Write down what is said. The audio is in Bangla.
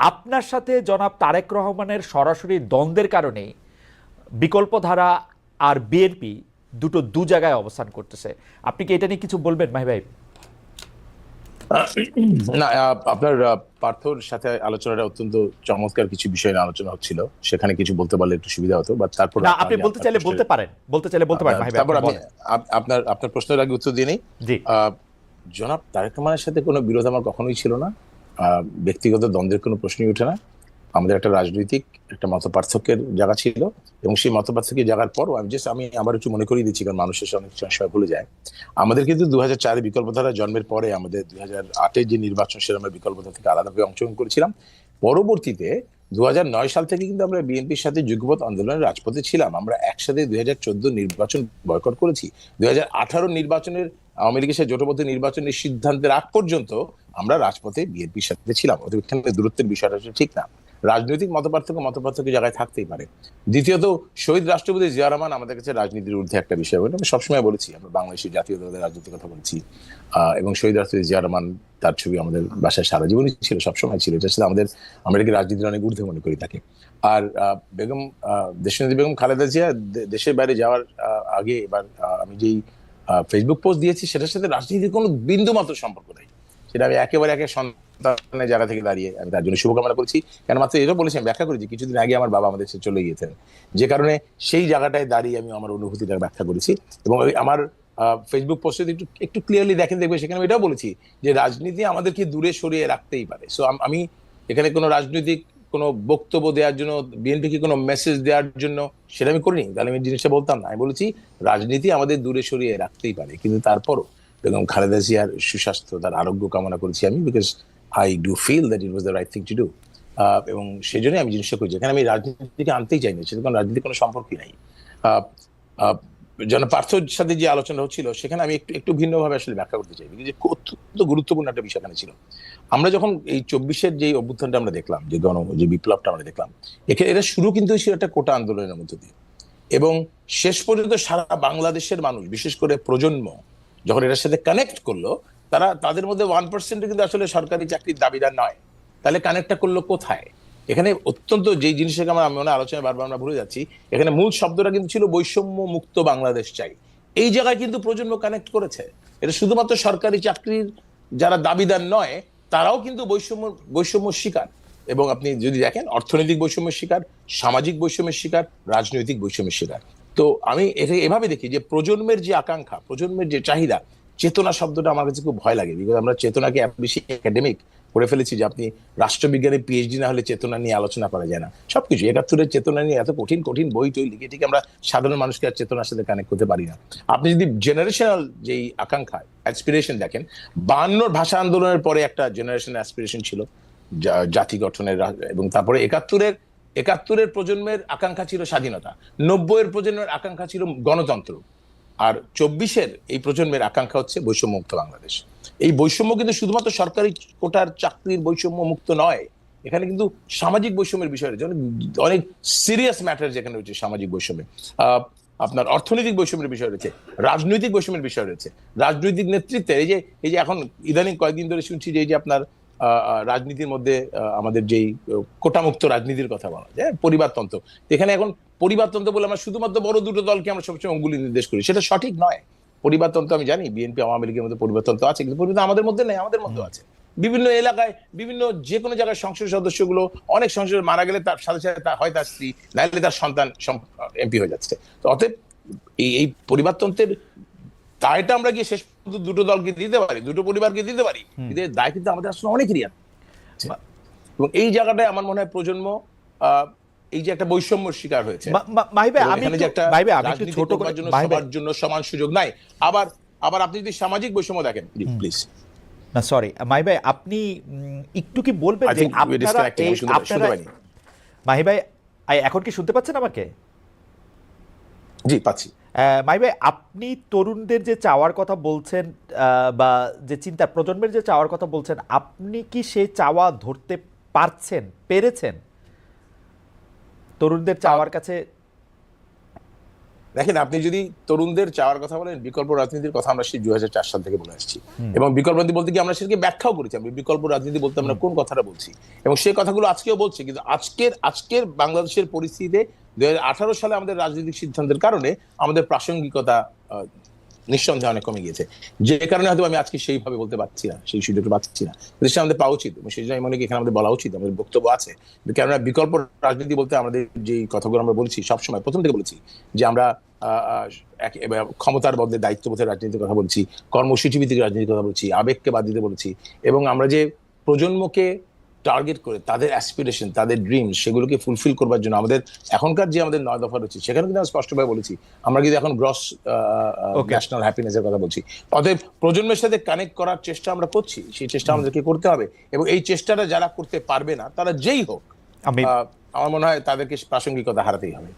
আপনার সাথে জনাব তারেক রহমানের সরাসরি দ্বন্দ্বের কারণে বিকল্পধারা আর বিএনপি দুটো দু জায়গায় অবস্থান করতেছে। আপনি কি এটা নিয়ে কিছু বলবেন মাহি ভাই? আহ, না, আপনার পার্থর সাথে আলোচনাটা অত্যন্ত চমৎকার কিছু বিষয় নিয়ে আলোচনা হচ্ছিল। সেখানে কিছু বলতে পারলে একটু সুবিধা হতো, বা তারপর না, আপনি আগে বলতে আপনার চাইলে প্রশ্নের বলতে পারেন, বলতে চাইলে বলতে পারেন মাহি ভাই, তারপর আপনি আমি বলেন। আপনার আপনার প্রশ্নের আগে উত্তর দিয়ে নেই। জি। আহ, জনাব তারেক রহমানের সাথে কোনো বিরোধ আমার কখনোই ছিল না। ব্যক্তিগত দ্বন্দ্বের কোনো প্রশ্নই ওঠে না। আমাদের একটা রাজনৈতিক একটা মত পার্থক্যের জায়গা ছিল, এবং সেই মত পার্থক্যের জায়গার পরও আমি আবার একটু মনে করিয়ে দিচ্ছি, কারণ মানুষের অনেক সময় ভুলে যায়। আমাদের কিন্তু 2004 বিকল্পধারা জন্মের পরে আমাদের 2008 যে নির্বাচন, সেটা আমরা বিকল্পধারা থেকে আলাদাভাবে অংশগ্রহণ করেছিলাম। পরবর্তীতে 2009 সাল থেকে কিন্তু আমরা বিএনপির সাথে যুগপৎ আন্দোলনের রাজপথে ছিলাম। আমরা একসাথে 2014 নির্বাচন বয়কট করেছি। 2018 নির্বাচনের আওয়ামী লীগের সাথে জোটবদ্ধ নির্বাচনের সিদ্ধান্তের আগ পর্যন্ত আমরা রাজপথে বিএনপির সাথে ছিলাম। অতএব এখানে দূরত্বের বিষয়টা ঠিক না। রাজনৈতিক মতপার্থক্য জায়গায় থাকতেই পারে। দ্বিতীয়ত, শহীদ রাষ্ট্রপতি জিয়া রহমান আমাদের কাছে রাজনীতির ঊর্ধ্বে একটা বিষয় বলে আমি সবসময় বলেছি। আমরা বাংলাদেশের জাতীয় দলের রাজনীতির কথা বলছি, এবং শহীদ রাষ্ট্রপতি জিয়া রহমান, তার ছবি আমাদের বাসায় সারা জীবনই ছিল, সবসময় ছিল। এটার সাথে আমরা কি রাজনীতির অনেক ঊর্ধ্বে মনে করি তাকে। আর বেগম দেশনেত্রী বেগম খালেদা জিয়া দেশের বাইরে যাওয়ার আগে এবার আমি যেই ফেসবুক পোস্ট দিয়েছি, সেটার সাথে রাজনীতির কোনো বিন্দু মাত্র সম্পর্ক নেই। সেটা আমি একেবারে সন্তানের জায়গা থেকে দাঁড়িয়ে আমি তার জন্য শুভকামনা করছি। কেন মাত্র এটা বলেছি, আমি ব্যাখ্যা করেছি কিছুদিন আগে আমার বাবা আমাদের ছেড়ে চলে গিয়েছেন, যে কারণে সেই জায়গাটায় দাঁড়িয়ে আমি আমার অনুভূতিটা ব্যাখ্যা করেছি। এবং আমার ফেসবুক পোস্টে একটু একটু ক্লিয়ারলি দেখেন, দেখবে সেখানে আমি এটাও বলেছি যে রাজনীতি আমাদেরকে দূরে সরিয়ে রাখতেই পারে। সো আমি এখানে কোনো রাজনৈতিক কোনো বক্তব্য দেওয়ার জন্য, বিএনপিকে কোনো মেসেজ দেওয়ার জন্য সেটা আমি করিনি, তাহলে আমি জিনিসটা বলতাম না। আমি বলেছি রাজনীতি আমাদের দূরে সরিয়ে রাখতেই পারে, কিন্তু তারপরও বেগম খালেদা জিয়ার সুস্বাস্থ্য, তার আরোগ্য কামনা করেছি আমি, because I do feel that it was the right thing to do. এবং সেই জন্যই আমি জিনিসটা করছি। এখানে আমি রাজনীতিকে আনতেই চাইনি, সেটা কোনো রাজনীতির কোনো সম্পর্কই নাই। আহ, আহ, যেন পার্থর সাথে যে আলোচনা হচ্ছিল, সেখানে আমি একটু একটু ভিন্নভাবে আসলে ব্যাখ্যা করতে চাই, যে অত্যন্ত গুরুত্বপূর্ণ একটা বিষয় এখানে ছিল। আমরা যখন এই 24-এর যে অভ্যুত্থানটা আমরা দেখলাম, যে বিপ্লবটা আমরা দেখলাম, এখানে এটা শুরু কিন্তু ছিল একটা কোটা আন্দোলনের মধ্য দিয়ে, এবং শেষ পর্যন্ত সারা বাংলাদেশের মানুষ, বিশেষ করে প্রজন্ম, যখন এটার সাথে কানেক্ট করলো, তাদের মধ্যে 1% কিন্তু আসলে সরকারি চাকরির দাবিদার নয়। তাহলে কানেক্টটা করলো কোথায়? এখানে অত্যন্ত যে জিনিসটাকে আমরা মনে আলোচনায় বারবার আমরা ভুলে যাচ্ছি, এখানে মূল শব্দটা কিন্তু ছিল বৈষম্য মুক্ত বাংলাদেশ চাই। এই জায়গায় কিন্তু প্রজন্ম কানেক্ট করেছে। এটা শুধুমাত্র সরকারি চাকরির যারা দাবিদার নয়, তারাও কিন্তু বৈষম্য শিকার। এবং আপনি যদি দেখেন, অর্থনৈতিক বৈষম্যের শিকার, সামাজিক বৈষম্যের শিকার, রাজনৈতিক বৈষম্যের শিকার। তো আমি এটা এভাবে দেখি যে প্রজন্মের যে আকাঙ্ক্ষা, প্রজন্মের যে চাহিদা, চেতনা শব্দটা আমার কাছে খুব ভয় লাগে, বিকজ আমরা চেতনাকে এত বেশি একাডেমিক করে ফেলেছি যে আপনি রাষ্ট্রবিজ্ঞানে পিএইচডি না হলে চেতনা নিয়ে আলোচনা করা যায় না। সবকিছু 71-এর চেতনা নিয়ে এত কঠিন কঠিন বই টই লিখে, ঠিক আমরা সাধারণ মানুষকে আর চেতনার সাথে কানেক্ট করতে পারি না। আপনি যদি জেনারেশনাল যেই আকাঙ্ক্ষা, অ্যাসপিরেশন দেখেন, 52 ভাষা আন্দোলনের পরে একটা জেনারেশন অ্যাসপিরেশন ছিল জাতি গঠনের, এবং তারপরে একাত্তরের প্রজন্মের আকাঙ্ক্ষা ছিল স্বাধীনতা, 90-এর প্রজন্মের আকাঙ্ক্ষা ছিল গণতন্ত্র, আর 24-এর এই প্রজন্মের আকাঙ্ক্ষা হচ্ছে বৈষম্য মুক্ত বাংলাদেশ। এই বৈষম্য কিন্তু শুধুমাত্র সরকারি কোটার চাকরির বৈষম্য মুক্ত নয়, এখানে কিন্তু সামাজিক বৈষম্যের বিষয় রয়েছে, অনেক অনেক সিরিয়াস ম্যাটার যেখানে রয়েছে সামাজিক বৈষম্যে। আপনার অর্থনৈতিক বৈষম্যের বিষয় রয়েছে, রাজনৈতিক বৈষম্যের বিষয় রয়েছে, রাজনৈতিক নেতৃত্বের এই যে এখন ইদানিং কয়েকদিন ধরে শুনছি যে এই যে আপনার রাজনীতির মধ্যে আমাদের যেই কোটামুক্ত রাজনীতির কথা বলা যায়, পরিবারতন্ত্র, এখানে এখন পরিবারতন্ত্র বলে আমরা শুধুমাত্র বড় দুটো দলকে আমরা সবসময় অঙ্গুলি নির্দেশ করি, সেটা সঠিক নয়। পরিবারতন্ত্র আমি জানি বিএনপি আওয়ামী লীগের মধ্যে পরিবারতন্ত্র আছে, কিন্তু পরিবার আমাদের মধ্যে নেই, আমাদের মধ্যে আছে। বিভিন্ন এলাকায় বিভিন্ন যে কোনো জায়গায় সংসদ সদস্যগুলো, অনেক সংসদ মারা গেলে তার সাথে সাথে হয় তার স্ত্রী, নাইলে তার সন্তান এমপি হয়ে যাচ্ছে। তো অতএব এই পরিবারতন্ত্রের দায়টা আমরা গিয়ে শেষ পর্যন্ত দুটো দলকে দিতে পারি, দুটো পরিবারকে দিতে পারি, কিন্তু দায় কিন্তু আমাদের আসলে অনেকেরই আছে। এবং এই জায়গাটায় আমার মনে হয় প্রজন্ম এই যে একটা বৈষম্যের শিকার হয়েছে, মাহি ভাই, আমি এখানে যে একটা একটু রাজনীতি ছোট করে, করবার জন্য সবার জন্য সমান সুযোগ নাই। আবার আবার আপনি যদি সামাজিক বৈষম্য দেখেন, প্লিজ। না সরি মাহি ভাই, আপনি একটু কি বলবেন যে আপনারা মাহি ভাই, এখন কি শুনতে পাচ্ছেন আমাকে? জি, পাচ্ছি। মাহি ভাই, আপনি তরুণদের যে চাওয়ার কথা বলছেন, বা যে চিন্তা প্রজন্মের যে চাওয়ার কথা বলছেন, আপনি কি সেই চাওয়া ধরতে পেরেছেন তরুণদের চাওয়ার কাছে? দেখেন, আপনি যদি তরুণদের চাওয়ার কথা বলেন, বিকল্প রাজনীতির কথা আমরা সেই 2004 সাল থেকে বলে আসছি। এবং বিকল্প রাজনীতি বলতে কি আমরা সেটাকে ব্যাখ্যাও করেছি। আমি বিকল্প রাজনীতি বলতে আমরা কোন কথাটা বলছি, এবং সেই কথাগুলো আজকেও বলছি। কিন্তু আজকের বাংলাদেশের পরিস্থিতিতে 2018 সালে আমাদের রাজনৈতিক সিদ্ধান্তের কারণে আমাদের প্রাসঙ্গিকতা নিঃসন্দেহে অনেক কমে গিয়েছে, যে কারণে হয়তো আমি আজকে সেইভাবে বলতে পারছি না, সেই সুযোগটা পাচ্ছি না। কিন্তু সেটা আমাদের পাওয়া উচিত, এবং সেই জন্য আমি মনে করি এখানে আমাদের বলা উচিত, আমাদের বক্তব্য আছে। কেননা বিকল্প রাজনীতি বলতে আমাদের যে কথাগুলো আমরা বলেছি সবসময়, প্রথম থেকে বলেছি যে আমরা ক্ষমতার বদলে দায়িত্ববোধের রাজনীতির কথা বলছি, কর্মসূচি ভিত্তিক রাজনীতির কথা বলছি, আবেগকে বাদ দিতে বলেছি, এবং আমরা যে প্রজন্মকে টার্গেট করে তাদের অ্যাসপিরেশন, তাদের ড্রিম, সেগুলোকে ফুলফিল করবার জন্য আমাদের এখনকার যে আমাদের 9 দফা রয়েছে, সেখানে কিন্তু আমরা স্পষ্টভাবে বলেছি আমরা কিন্তু এখন গ্রস ন্যাশনাল হ্যাপিনেসের কথা বলছি। অতএব প্রজন্মের সাথে কানেক্ট করার চেষ্টা আমরা করছি, সেই চেষ্টা আমাদেরকে করতে হবে। এবং এই চেষ্টাটা যারা করতে পারবে না, তারা যেই হোক, আমি আমার মনে হয় তাদেরকে প্রাসঙ্গিকতা হারাতেই হবে।